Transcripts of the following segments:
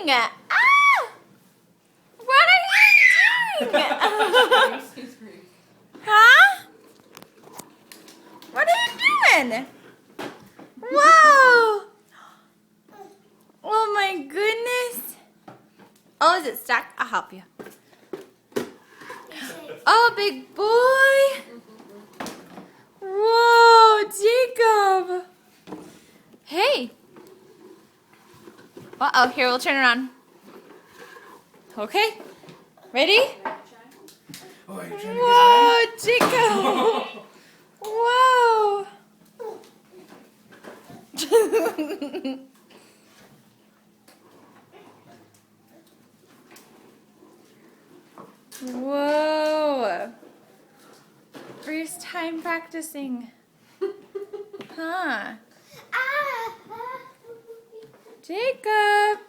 doing? Ah! What are you doing? Huh? What are you doing? Whoa! Oh my goodness. Oh, is it stuck? I'll help you. Oh, big boy. Whoa, Jacob. Hey. Uh-oh, here, we'll turn around. Okay. Ready? Oh, are you trying to get Whoa, Jacob. Whoa. Whoa. First time practicing. Huh. Jacob.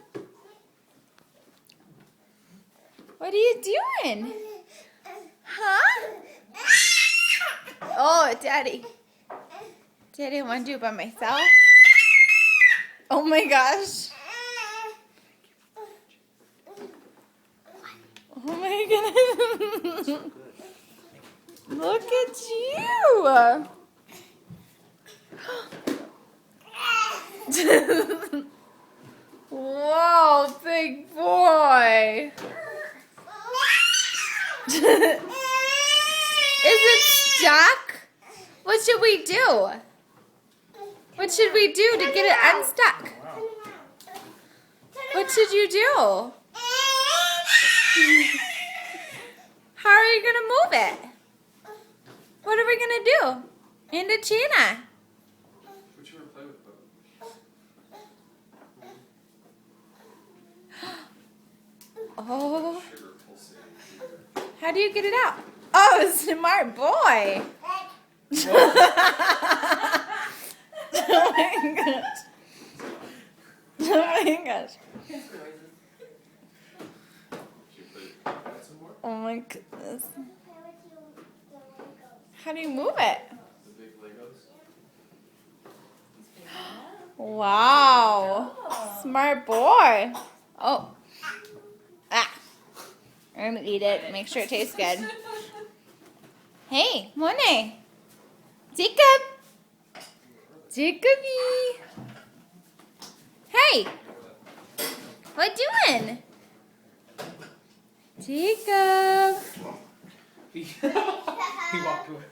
What are you doing? Huh? Oh, Daddy. Daddy, I want to do it by myself. Oh my gosh. Oh my goodness. Look at you. Whoa, big boy. Is it stuck? What should we do? What should we do to get it unstuck? What should you do? How are you going to move it? What are we going to do? Indochina. What you want to play with, Oh, Sugar pulsating. how do you get it out? Oh, smart boy. Oh my gosh. Oh my gosh. Should you play some more? Oh my goodness. How do you move it? The big Legos? Wow. Smart boy. Oh. Ah. I'm gonna eat it. Make sure it tastes good. Hey, Monet. Jacob. Jacoby. Hey. What doing? Jacob. He walked away.